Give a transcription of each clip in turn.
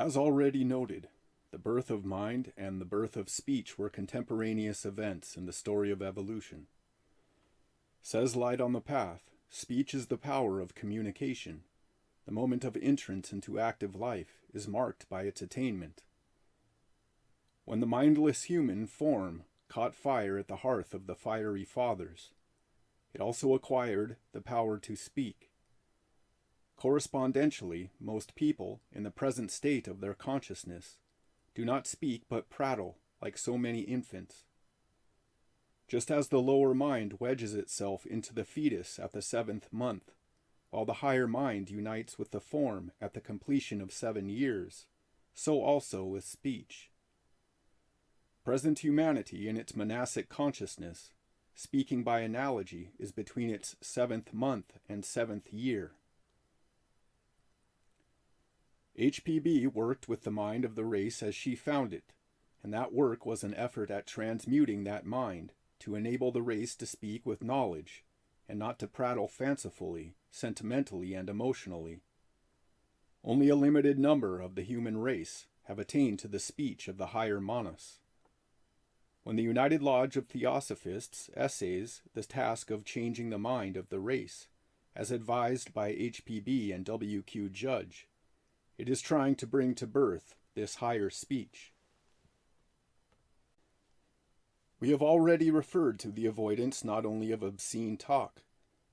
As already noted, the birth of mind and the birth of speech were contemporaneous events in the story of evolution. Says Light on the Path, speech is the power of communication. The moment of entrance into active life is marked by its attainment. When the mindless human form caught fire at the hearth of the fiery fathers, it also acquired the power to speak. Correspondentially, most people, in the present state of their consciousness, do not speak but prattle like so many infants. Just as the lower mind wedges itself into the fetus at the 7th month, while the higher mind unites with the form at the completion of 7 years, so also with speech. Present humanity in its monastic consciousness, speaking by analogy, is between its 7th month and 7th year. HPB worked with the mind of the race as she found it, and that work was an effort at transmuting that mind to enable the race to speak with knowledge, and not to prattle fancifully, sentimentally, and emotionally. Only a limited number of the human race have attained to the speech of the higher manas. When the United Lodge of Theosophists essays the task of changing the mind of the race, as advised by HPB and W.Q. Judge, it is trying to bring to birth this higher speech. We have already referred to the avoidance not only of obscene talk,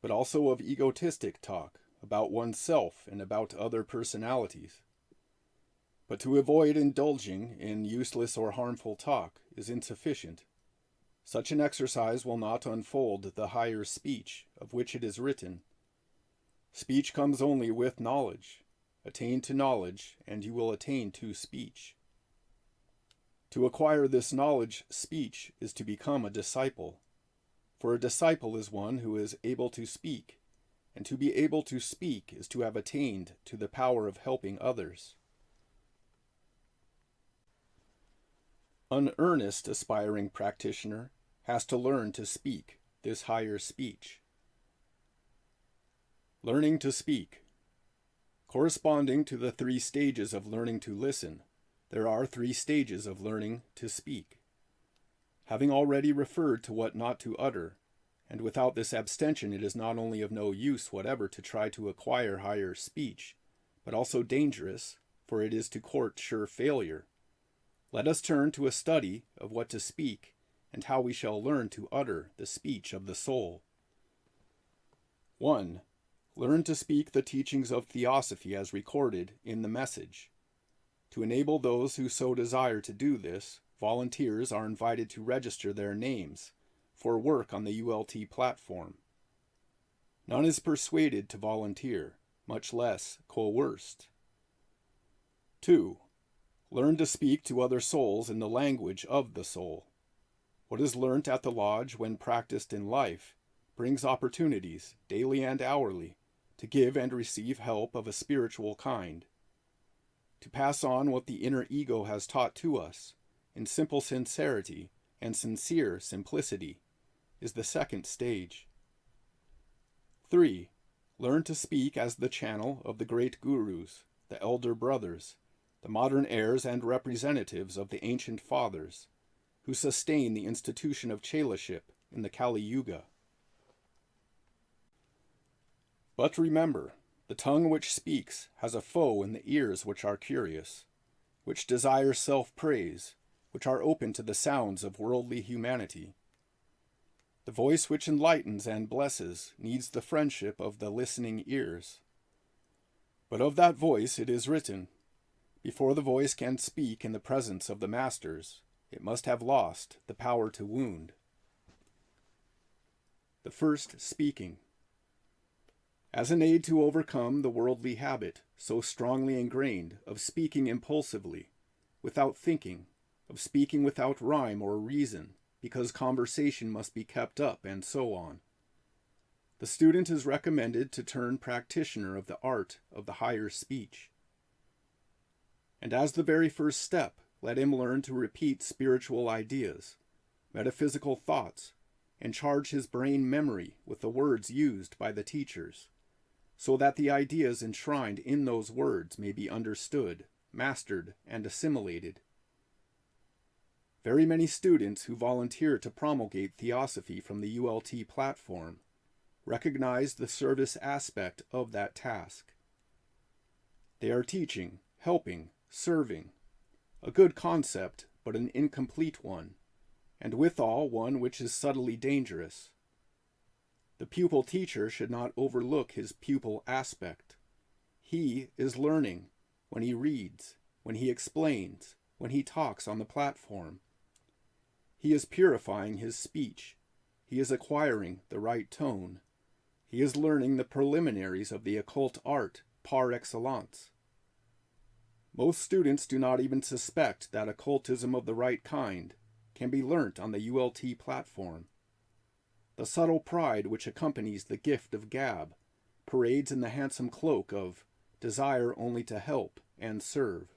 but also of egotistic talk about oneself and about other personalities. But to avoid indulging in useless or harmful talk is insufficient. Such an exercise will not unfold the higher speech of which it is written. Speech comes only with knowledge. Attain to knowledge, and you will attain to speech. To acquire this knowledge, speech is to become a disciple. For a disciple is one who is able to speak, and to be able to speak is to have attained to the power of helping others. An earnest aspiring practitioner has to learn to speak this higher speech. Learning to speak. Corresponding to the 3 stages of learning to listen, there are 3 stages of learning to speak. Having already referred to what not to utter, and without this abstention it is not only of no use whatever to try to acquire higher speech, but also dangerous, for it is to court sure failure. Let us turn to a study of what to speak, and how we shall learn to utter the speech of the soul. 1. Learn to speak the teachings of Theosophy as recorded in the message. To enable those who so desire to do this, volunteers are invited to register their names for work on the ULT platform. None is persuaded to volunteer, much less coerced. 2. Learn to speak to other souls in the language of the soul. What is learnt at the lodge when practiced in life brings opportunities, daily and hourly, to give and receive help of a spiritual kind. To pass on what the inner ego has taught to us, in simple sincerity and sincere simplicity, is the 2nd stage. 3. Learn to speak as the channel of the great gurus, the elder brothers, the modern heirs and representatives of the ancient fathers, who sustain the institution of chelaship in the Kali Yuga. But remember, the tongue which speaks has a foe in the ears which are curious, which desire self-praise, which are open to the sounds of worldly humanity. The voice which enlightens and blesses needs the friendship of the listening ears. But of that voice it is written, before the voice can speak in the presence of the masters, it must have lost the power to wound. The first speaking. As an aid to overcome the worldly habit, so strongly ingrained, of speaking impulsively, without thinking, of speaking without rhyme or reason, because conversation must be kept up, and so on. The student is recommended to turn practitioner of the art of the higher speech. And as the very first step, let him learn to repeat spiritual ideas, metaphysical thoughts, and charge his brain memory with the words used by the teachers, so that the ideas enshrined in those words may be understood mastered, and assimilated. Very many students who volunteer to promulgate Theosophy from the ULT platform recognize the service aspect of that task. They are teaching, helping, serving, a good concept, but an incomplete one, and withal one which is subtly dangerous. The pupil teacher should not overlook his pupil aspect. He is learning when he reads, when he explains, when he talks on the platform. He is purifying his speech. He is acquiring the right tone. He is learning the preliminaries of the occult art par excellence. Most students do not even suspect that occultism of the right kind can be learnt on the ULT platform. The subtle pride which accompanies the gift of gab parades in the handsome cloak of desire only to help and serve.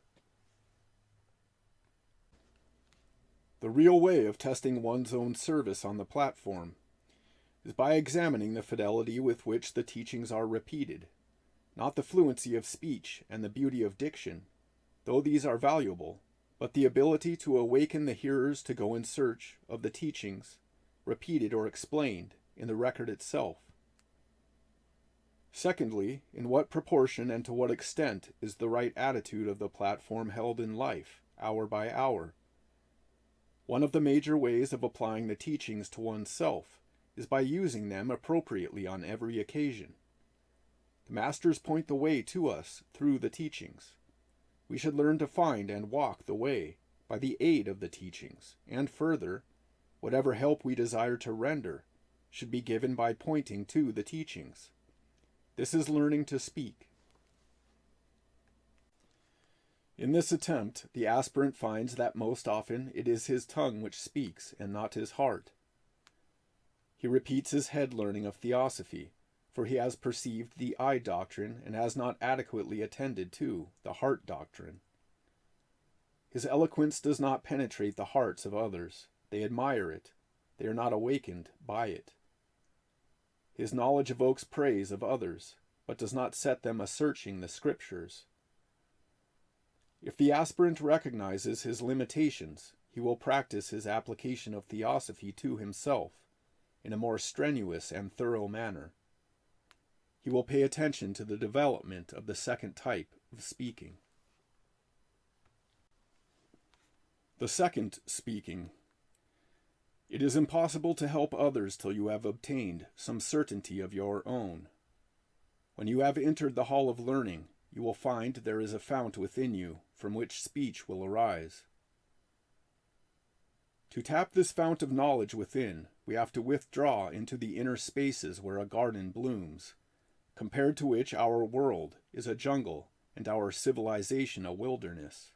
The real way of testing one's own service on the platform is by examining the fidelity with which the teachings are repeated, not the fluency of speech and the beauty of diction, though these are valuable, but the ability to awaken the hearers to go in search of the teachings, repeated or explained, in the record itself. Secondly, in what proportion and to what extent is the right attitude of the platform held in life, hour by hour? One of the major ways of applying the teachings to oneself is by using them appropriately on every occasion. The masters point the way to us through the teachings. We should learn to find and walk the way by the aid of the teachings, and further, whatever help we desire to render should be given by pointing to the teachings. This is learning to speak. In this attempt, the aspirant finds that most often it is his tongue which speaks and not his heart. He repeats his head learning of Theosophy, for he has perceived the eye doctrine and has not adequately attended to the heart doctrine. His eloquence does not penetrate the hearts of others. They admire it. They are not awakened by it. His knowledge evokes praise of others, but does not set them a-searching the Scriptures. If the aspirant recognizes his limitations, he will practice his application of Theosophy to himself in a more strenuous and thorough manner. He will pay attention to the development of the second type of speaking. The second speaking. It is impossible to help others till you have obtained some certainty of your own. When you have entered the hall of learning, you will find there is a fount within you from which speech will arise. To tap this fount of knowledge within, we have to withdraw into the inner spaces where a garden blooms, compared to which our world is a jungle and our civilization a wilderness.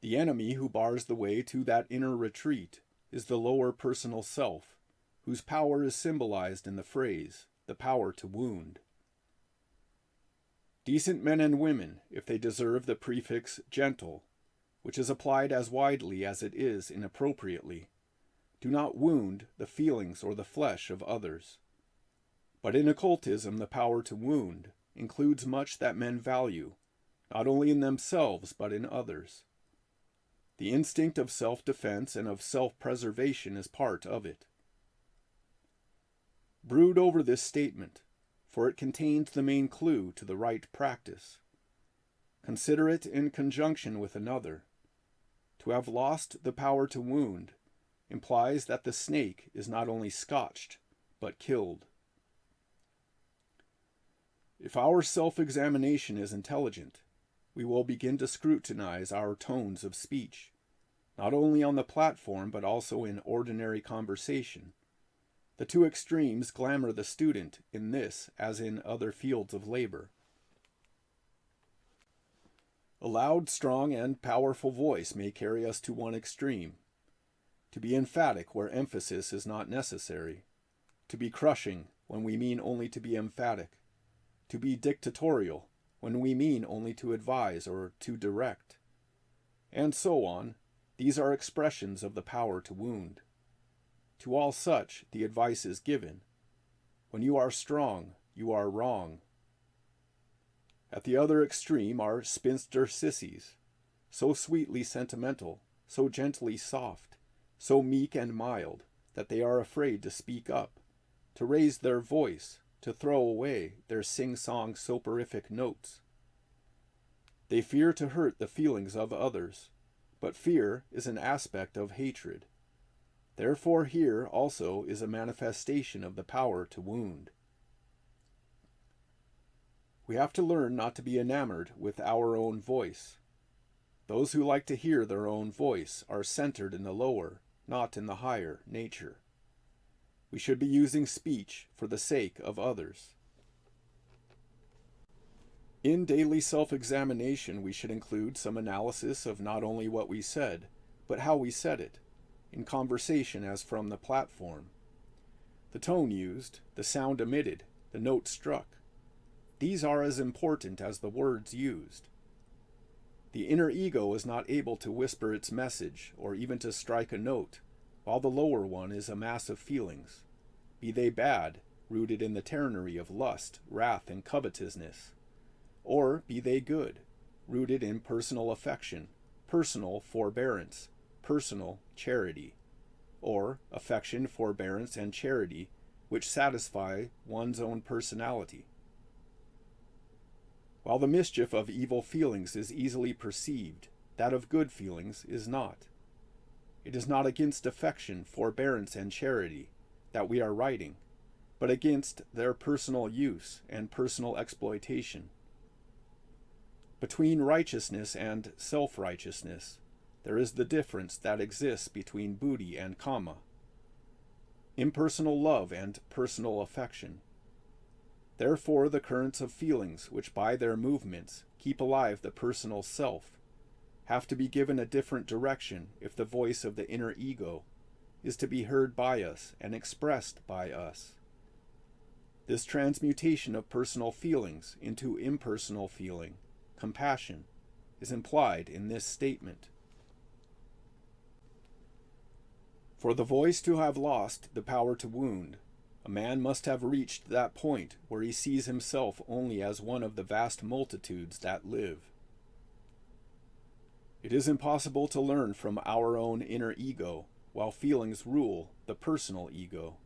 The enemy who bars the way to that inner retreat is the lower personal self, whose power is symbolized in the phrase, the power to wound. Decent men and women, if they deserve the prefix gentle, which is applied as widely as it is inappropriately, do not wound the feelings or the flesh of others. But in occultism, the power to wound includes much that men value, not only in themselves but in others. The instinct of self-defense and of self-preservation is part of it. Brood over this statement, for it contains the main clue to the right practice. Consider it in conjunction with another. To have lost the power to wound implies that the snake is not only scotched, but killed. If our self-examination is intelligent, we will begin to scrutinize our tones of speech, not only on the platform but also in ordinary conversation. The two extremes glamour the student in this as in other fields of labor. A loud, strong, and powerful voice may carry us to one extreme, to be emphatic where emphasis is not necessary, to be crushing when we mean only to be emphatic, to be dictatorial when we mean only to advise or to direct, and so on. These are expressions of the power to wound. To all such, the advice is given: when you are strong, you are wrong. At the other extreme are spinster sissies, so sweetly sentimental, so gently soft, so meek and mild, that they are afraid to speak up, to raise their voice, to throw away their sing-song soporific notes. They fear to hurt the feelings of others, but fear is an aspect of hatred. Therefore here also is a manifestation of the power to wound. We have to learn not to be enamored with our own voice. Those who like to hear their own voice are centered in the lower, not in the higher, nature. We should be using speech for the sake of others. In daily self-examination, we should include some analysis of not only what we said, but how we said it, in conversation as from the platform. The tone used, the sound emitted, the note struck. These are as important as the words used. The inner ego is not able to whisper its message or even to strike a note, while the lower one is a mass of feelings, be they bad, rooted in the tyranny of lust, wrath, and covetousness, or be they good, rooted in personal affection, personal forbearance, personal charity, or affection, forbearance, and charity which satisfy one's own personality. While the mischief of evil feelings is easily perceived, that of good feelings is not. It is not against affection, forbearance, and charity that we are writing, but against their personal use and personal exploitation. Between righteousness and self-righteousness, there is the difference that exists between buddhi and kama, impersonal love and personal affection. Therefore, the currents of feelings, which by their movements keep alive the personal self, have to be given a different direction if the voice of the inner ego is to be heard by us and expressed by us. This transmutation of personal feelings into impersonal feeling, compassion, is implied in this statement. For the voice to have lost the power to wound, a man must have reached that point where he sees himself only as one of the vast multitudes that live. It is impossible to learn from our own inner ego while feelings rule the personal ego.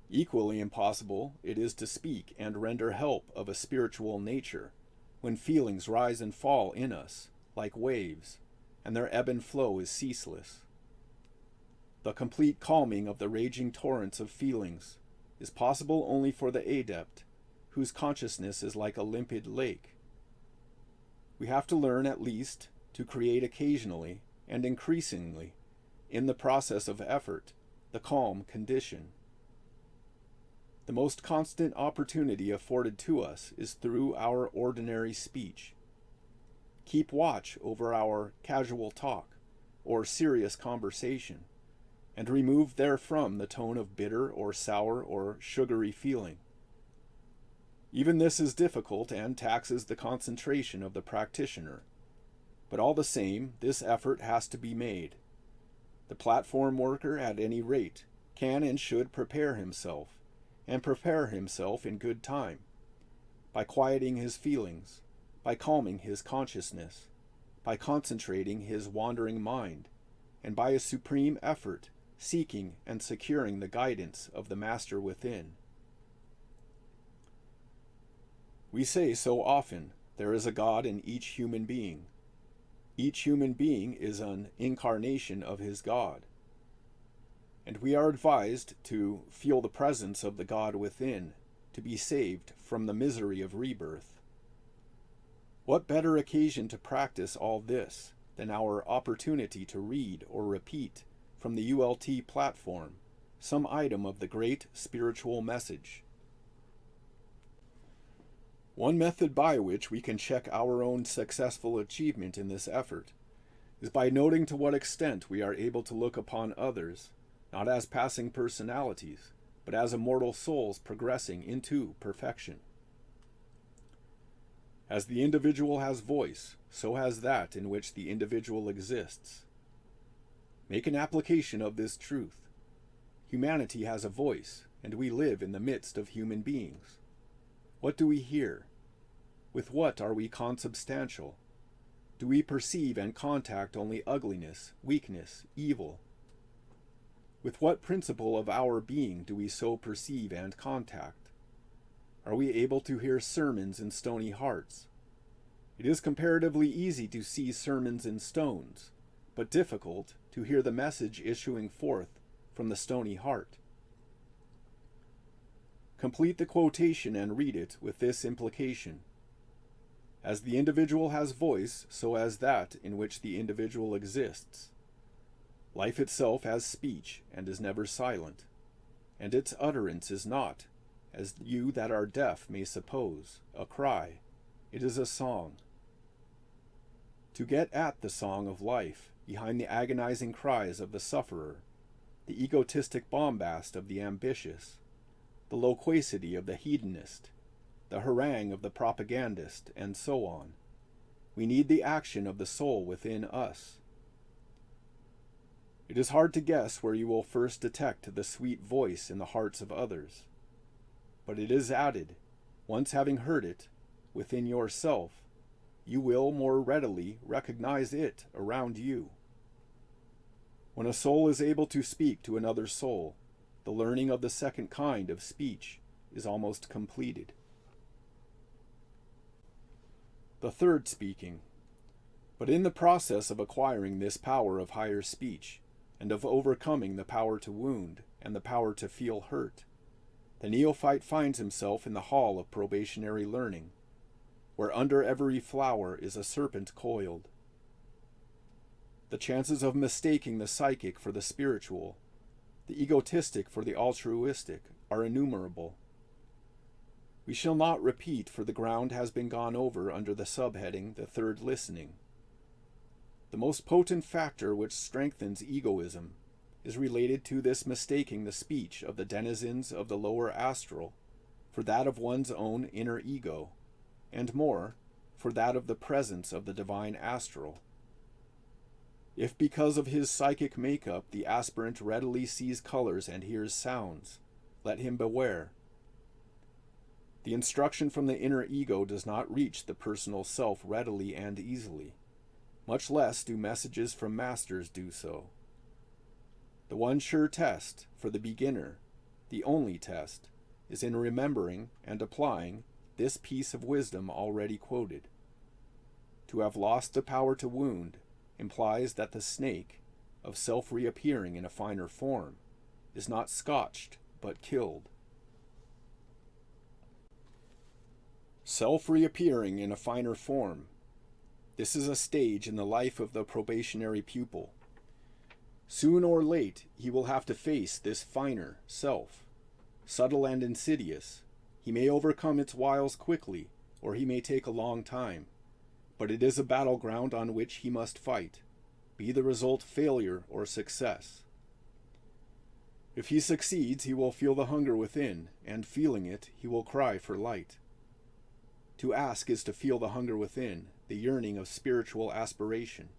Equally impossible it is to speak and render help of a spiritual nature when feelings rise and fall in us like waves, and their ebb and flow is ceaseless. The complete calming of the raging torrents of feelings is possible only for the adept, whose consciousness is like a limpid lake. We have to learn at least to create occasionally and increasingly, in the process of effort, the calm condition. The most constant opportunity afforded to us is through our ordinary speech. Keep watch over our casual talk or serious conversation, and remove therefrom the tone of bitter or sour or sugary feeling. Even this is difficult and taxes the concentration of the practitioner, but all the same, this effort has to be made. The platform worker, at any rate, can and should prepare himself, and prepare himself in good time, by quieting his feelings, by calming his consciousness, by concentrating his wandering mind, and by a supreme effort seeking and securing the guidance of the Master within. We say so often, there is a God in each human being. Each human being is an incarnation of his God. And we are advised to feel the presence of the God within, to be saved from the misery of rebirth. What better occasion to practice all this than our opportunity to read or repeat from the ULT platform some item of the great spiritual message? One method by which we can check our own successful achievement in this effort is by noting to what extent we are able to look upon others not as passing personalities, but as immortal souls progressing into perfection. As the individual has voice, so has that in which the individual exists. Make an application of this truth. Humanity has a voice, and we live in the midst of human beings. What do we hear? With what are we consubstantial? Do we perceive and contact only ugliness, weakness, evil? With what principle of our being do we so perceive and contact? Are we able to hear sermons in stony hearts? It is comparatively easy to see sermons in stones, but difficult to hear the message issuing forth from the stony heart. Complete the quotation and read it with this implication. As the individual has voice, so has that in which the individual exists. Life itself has speech and is never silent, and its utterance is not, as you that are deaf may suppose, a cry. It is a song. To get at the song of life, behind the agonizing cries of the sufferer, the egotistic bombast of the ambitious, the loquacity of the hedonist, the harangue of the propagandist, and so on, we need the action of the soul within us. It is hard to guess where you will first detect the sweet voice in the hearts of others, but it is added, once having heard it, within yourself, you will more readily recognize it around you. When a soul is able to speak to another soul, the learning of the second kind of speech is almost completed. The third speaking. But in the process of acquiring this power of higher speech, and of overcoming the power to wound and the power to feel hurt, the neophyte finds himself in the hall of probationary learning, where under every flower is a serpent coiled. The chances of mistaking the psychic for the spiritual, the egotistic for the altruistic, are innumerable. We shall not repeat, for the ground has been gone over under the subheading, the third listening. The most potent factor which strengthens egoism is related to this mistaking the speech of the denizens of the lower astral for that of one's own inner ego, and more, for that of the presence of the divine astral. If because of his psychic makeup the aspirant readily sees colors and hears sounds, let him beware. The instruction from the inner ego does not reach the personal self readily and easily. Much less do messages from masters do so. The one sure test, for the beginner, the only test, is in remembering and applying this piece of wisdom already quoted. To have lost the power to wound implies that the snake, of self-reappearing in a finer form, is not scotched but killed. Self-reappearing in a finer form. This is a stage in the life of the probationary pupil. Soon or late, he will have to face this finer self. Subtle and insidious, he may overcome its wiles quickly, or he may take a long time. But it is a battleground on which he must fight, be the result failure or success. If he succeeds, he will feel the hunger within, and feeling it, he will cry for light. To ask is to feel the hunger within, the yearning of spiritual aspiration.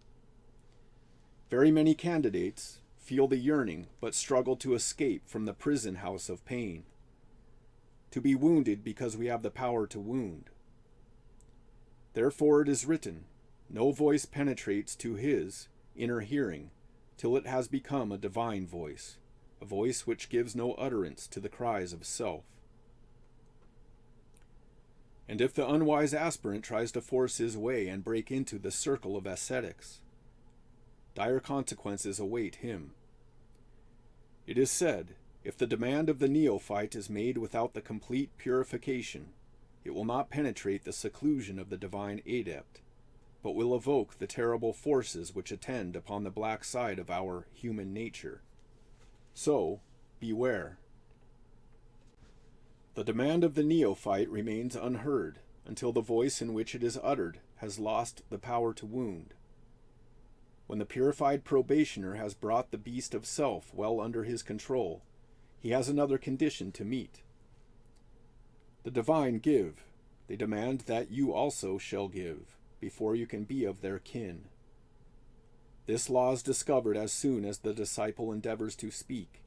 Very many candidates feel the yearning, but struggle to escape from the prison house of pain. To be wounded because we have the power to wound. Therefore it is written, no voice penetrates to his inner hearing till it has become a divine voice, a voice which gives no utterance to the cries of self. And if the unwise aspirant tries to force his way and break into the circle of ascetics, dire consequences await him. It is said, if the demand of the neophyte is made without the complete purification, it will not penetrate the seclusion of the divine adept, but will evoke the terrible forces which attend upon the black side of our human nature. So, beware. The demand of the neophyte remains unheard until the voice in which it is uttered has lost the power to wound. When the purified probationer has brought the beast of self well under his control, he has another condition to meet. The divine give. They demand that you also shall give, before you can be of their kin. This law is discovered as soon as the disciple endeavors to speak,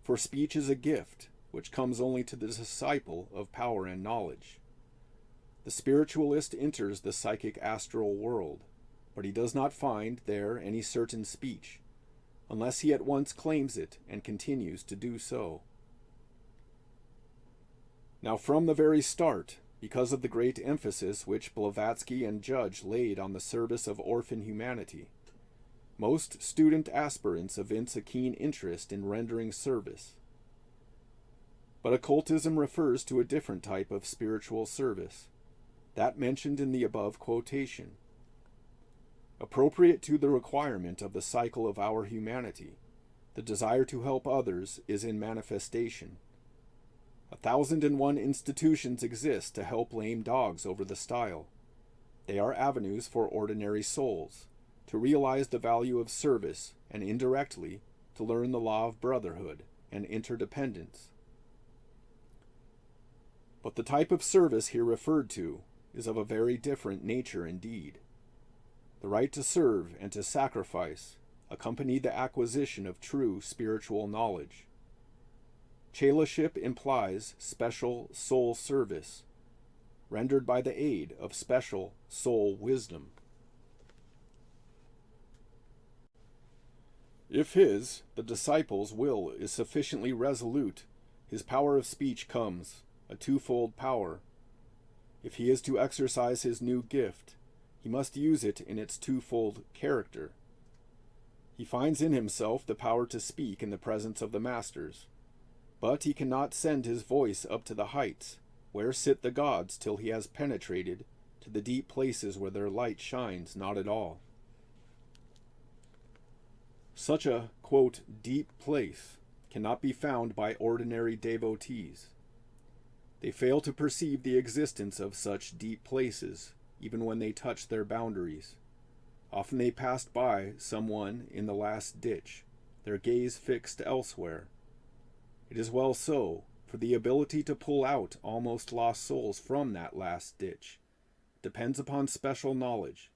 for speech is a gift which comes only to the disciple of power and knowledge. The spiritualist enters the psychic astral world, but he does not find there any certain speech, unless he at once claims it and continues to do so. Now from the very start, because of the great emphasis which Blavatsky and Judge laid on the service of orphan humanity, most student aspirants evince a keen interest in rendering service. But occultism refers to a different type of spiritual service, that mentioned in the above quotation. Appropriate to the requirement of the cycle of our humanity, the desire to help others is in manifestation. 1,001 institutions exist to help lame dogs over the stile. They are avenues for ordinary souls to realize the value of service and indirectly to learn the law of brotherhood and interdependence. But the type of service here referred to is of a very different nature indeed. The right to serve and to sacrifice accompany the acquisition of true spiritual knowledge. Chelaship implies special soul service, rendered by the aid of special soul wisdom. If the disciple's will is sufficiently resolute, his power of speech comes, a twofold power. If he is to exercise his new gift, he must use it in its twofold character. He finds in himself the power to speak in the presence of the masters, but he cannot send his voice up to the heights, where sit the gods, till he has penetrated to the deep places where their light shines not at all. Such a, quote, deep place cannot be found by ordinary devotees. They fail to perceive the existence of such deep places, even when they touch their boundaries. Often they passed by someone in the last ditch, their gaze fixed elsewhere. It is well so, for the ability to pull out almost lost souls from that last ditch depends upon special knowledge,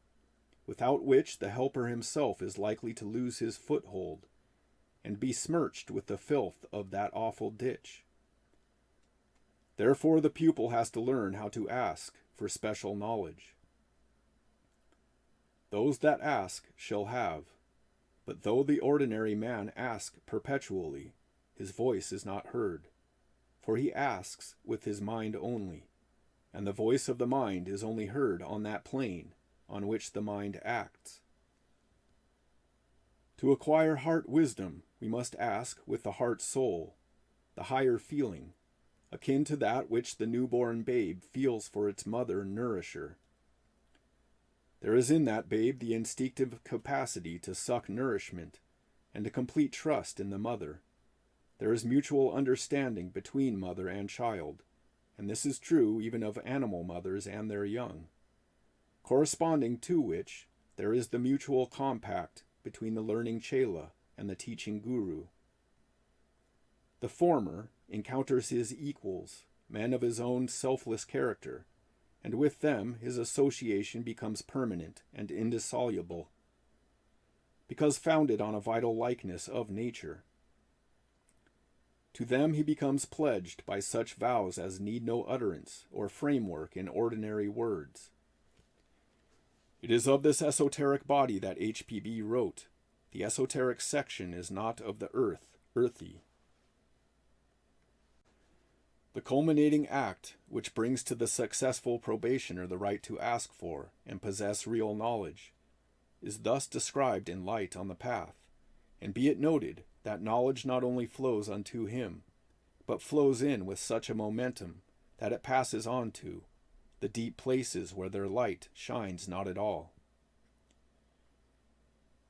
without which the helper himself is likely to lose his foothold and be smirched with the filth of that awful ditch. Therefore the pupil has to learn how to ask for special knowledge. Those that ask shall have, but though the ordinary man ask perpetually, his voice is not heard, for he asks with his mind only, and the voice of the mind is only heard on that plane on which the mind acts. To acquire heart wisdom, we must ask with the heart soul, the higher feeling, akin to that which the newborn babe feels for its mother nourisher. There is in that babe the instinctive capacity to suck nourishment and a complete trust in the mother. There is mutual understanding between mother and child, and this is true even of animal mothers and their young, corresponding to which there is the mutual compact between the learning chela and the teaching guru. The former encounters his equals, men of his own selfless character, and with them his association becomes permanent and indissoluble, because founded on a vital likeness of nature. To them he becomes pledged by such vows as need no utterance or framework in ordinary words. It is of this esoteric body that H.P.B. wrote, "The esoteric section is not of the earth, earthy." The culminating act which brings to the successful probationer the right to ask for and possess real knowledge is thus described in Light on the Path, and be it noted that knowledge not only flows unto him, but flows in with such a momentum that it passes on to the deep places where their light shines not at all.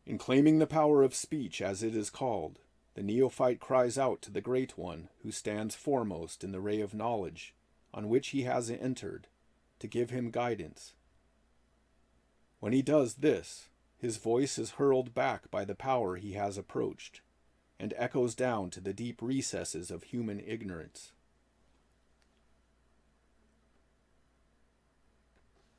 In claiming the power of speech, as it is called, the neophyte cries out to the Great One who stands foremost in the ray of knowledge on which he has entered, to give him guidance. When he does this, his voice is hurled back by the power he has approached, and echoes down to the deep recesses of human ignorance.